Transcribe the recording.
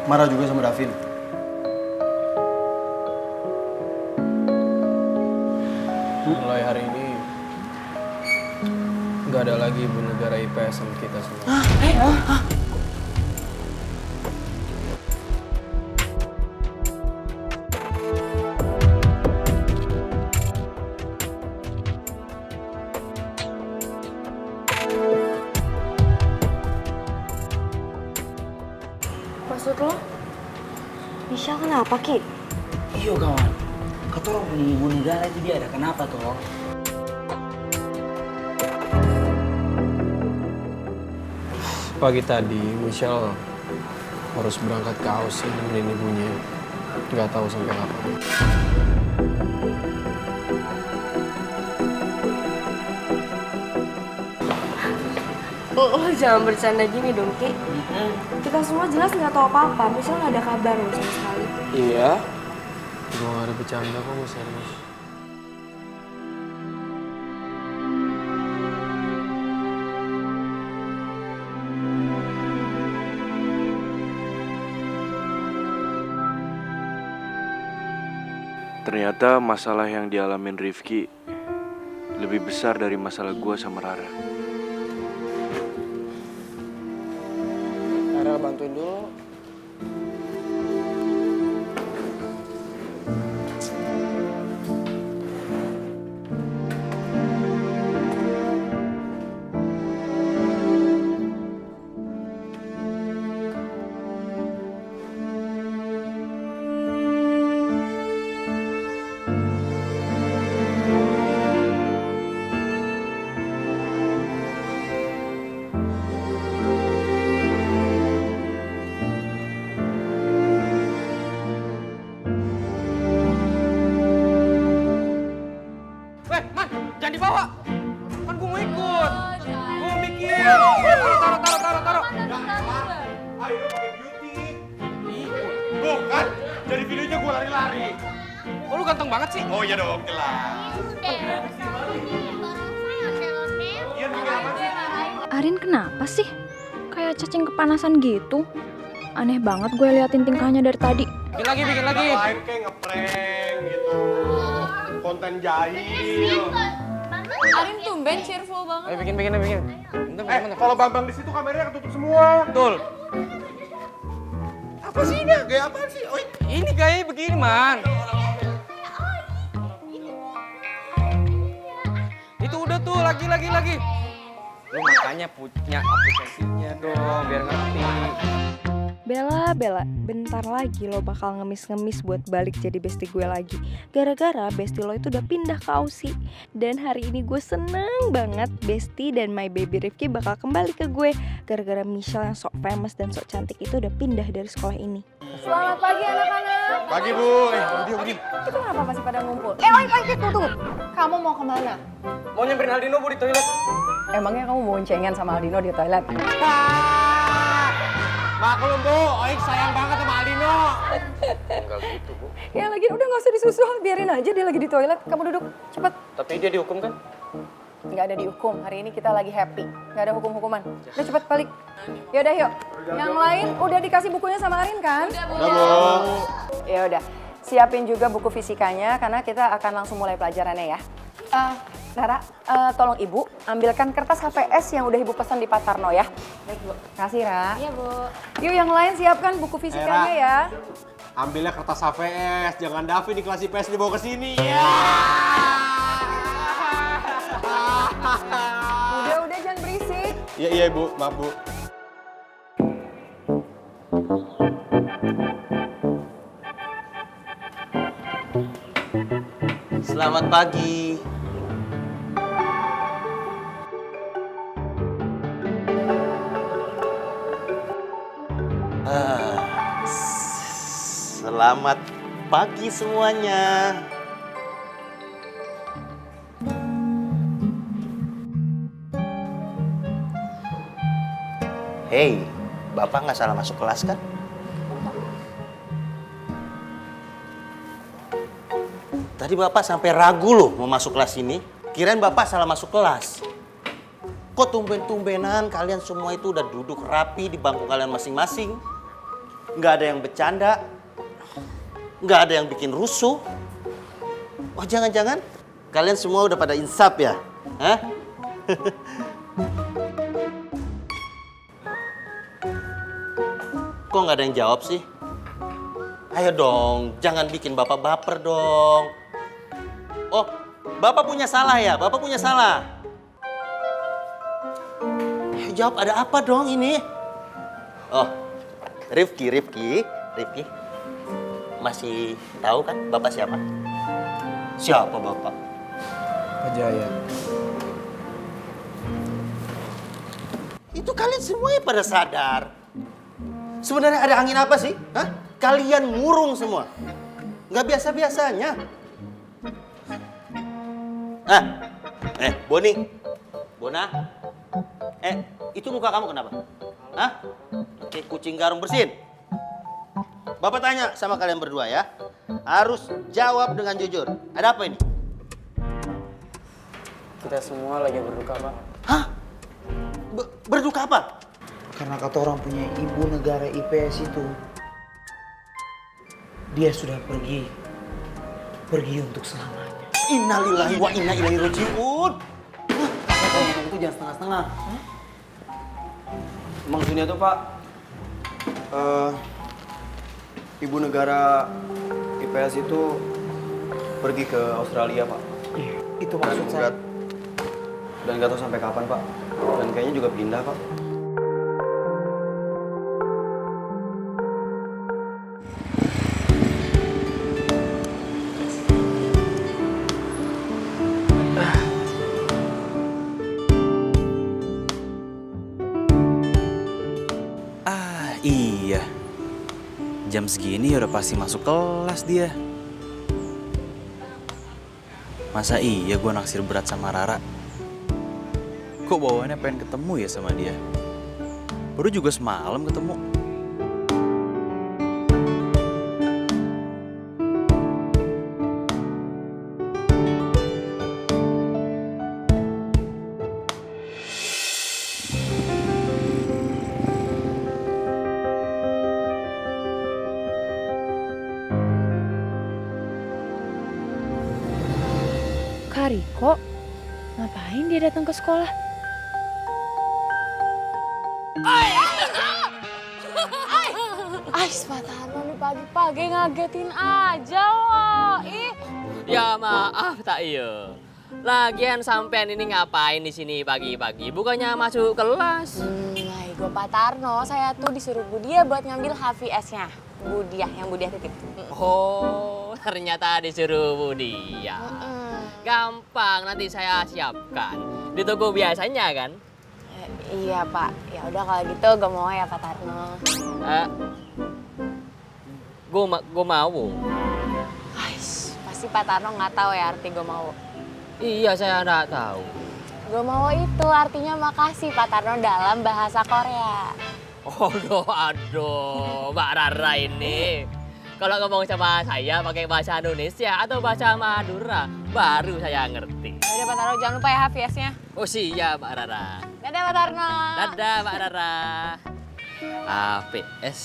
marah juga sama Davin. Mulai hari ini nggak ada lagi ibu negara IPS sama kita semua. Maksud lo? Misha kenapa, Ki? Iyo kawan, kata orang punya ibu negara itu dia ada kenapa toh? Pagi tadi Michelle harus berangkat ke Aussie nemenin ibunya. Nggak tahu sampai kapan. Lo jangan bercanda gini dong, Ki. Kita semua jelas nggak tahu apa-apa. Misha nggak ada kabar loh sama sekali. Iya. Gue nggak ada bercanda kok, gue serius. Ternyata masalah yang dialamin Rifki lebih besar dari masalah gue sama Rara. Rara bantuin dulu. Jangan dibawa. Kan gue mau ikut. Gue mau bikin. Taruh. Ayo pakai beauty. Tuh kan, dari videonya gue lari-lari. Oh lu ganteng banget sih. Oh iya dong, jelas. Iya, bikin apa sih? Arin kenapa sih? Kayak cacing kepanasan gitu. Aneh banget gue liatin tingkahnya dari tadi. Bikin lagi. Lain kayak ngeprank gitu. Konten jahil. Arin tumben cheerful banget. Ayo bikin. Bentar. Kalau Bambang di situ kameranya ketutup semua. Betul. Apa sih ini? Gaya apaan sih? Oi. Ini gaya begini, Man. Itu udah tuh, lagi. Lu makanya punya aplikasinya dong, biar ngerti. Bella, bentar lagi lo bakal ngemis-ngemis buat balik jadi bestie gue lagi. Gara-gara bestie lo itu udah pindah ke Aussie. Dan hari ini gue seneng banget bestie dan my baby Rifki bakal kembali ke gue. Gara-gara Michelle yang sok famous dan sok cantik itu udah pindah dari sekolah ini. Selamat pagi anak-anak. Pagi, Bu. Diam. Itu kenapa masih pada ngumpul? Oi, tunggu. Kamu mau kemana? Mau nyamperin Aldino, Bu, di toilet. Emangnya kamu boncengan sama Aldino di toilet? Maklum, Bu. Oik sayang banget sama Aldino. Enggak gitu, Bu. Ya lagi udah nggak usah disusul, biarin aja dia lagi di toilet. Kamu duduk, cepet. Tapi dia dihukum kan? Nggak ada dihukum, hari ini kita lagi happy. Nggak ada hukum-hukuman. Udah cepet balik. Yaudah yuk. Yang lain udah dikasih bukunya sama Arin kan? Udah, Bu. Ya udah. Siapin juga buku fisikanya karena kita akan langsung mulai pelajarannya ya. Rara, tolong Ibu ambilkan kertas HVS yang udah Ibu pesan di Pak Tarno ya. Baik, Bu. Kasih, Ra. Iya, Bu. Yuk yang lain siapkan buku fisikanya ya. Ambilnya kertas HVS, jangan Davi di kelas IPS dibawa ke sini. Ya. Udah jangan berisik. Iya, Ibu. Maaf, Bu. Selamat pagi. Selamat pagi semuanya. Hei, Bapak nggak salah masuk kelas kan? Tadi Bapak sampai ragu loh mau masuk kelas ini. Kirain Bapak salah masuk kelas. Kok tumben-tumbenan kalian semua itu udah duduk rapi di bangku kalian masing-masing? nggak ada yang bercanda, nggak ada yang bikin rusuh. Oh, jangan-jangan kalian semua udah pada insaf ya? Hah? Kok nggak ada yang jawab sih? Ayo dong, jangan bikin bapak baper dong. Oh, bapak punya salah ya? Bapak punya salah. Ayo jawab, ada apa dong ini? Oh, Rifki. Masih tahu kan bapak siapa? Siapa bapak? Pak Jaya. Itu kalian semuanya pada sadar. Sebenarnya ada angin apa sih? Hah? Kalian murung semua. Nggak biasa-biasanya. Boni. Bona. Itu muka kamu kenapa? Hah? Kayak kucing garung bersin. Bapak tanya sama kalian berdua ya. Harus jawab dengan jujur. Ada apa ini? Kita semua lagi berduka, Pak. Hah? Berduka apa? Karena kata orang punya ibu negara IPS itu, dia sudah pergi untuk selamanya. Innalillahi wa inna ilaihi raji'un. Kalau ngomong itu jangan setengah-setengah. Maksudnya tuh Pak, ibu negara IPS itu pergi ke Australia Pak. Iya, itu maksud saya. Dan nggak tahu sampai kapan Pak. Dan kayaknya juga pindah Pak. Iya, jam segini udah pasti masuk kelas dia. Masa iya gue naksir berat sama Rara? Kok bawaannya pengen ketemu ya sama dia? Baru juga semalam ketemu. Riko, ngapain dia datang ke sekolah? Ais, Pak Tarno nih pagi-pagi ngagetin aja loh. Ih. Ya maaf tak iya. Lagian sampean ini ngapain di sini pagi-pagi? Bukannya masuk kelas? Gue Pak Tarno, saya tuh disuruh Budia buat ngambil HVS-nya. Budia, yang Budia titip. Oh, ternyata disuruh Budia. Gampang, nanti saya siapkan. Di toko biasanya kan? Iya Pak, ya udah kalau gitu gue mau ya Pak Tarno. Gue mau. Ais, pasti Pak Tarno nggak tahu ya arti gue mau. Iya, saya nggak tahu. Gue mau itu artinya makasih Pak Tarno dalam bahasa Korea. Aduh, Mbak Rara ini. Kalau ngomong sama saya pakai bahasa Indonesia atau bahasa Madura, baru saya ngerti. Udah Pak Tarno, jangan lupa ya HVS-nya. Oh siap, Mbak Rara. Dadah Pak Tarno. Dadah, Mbak Rara. HVS.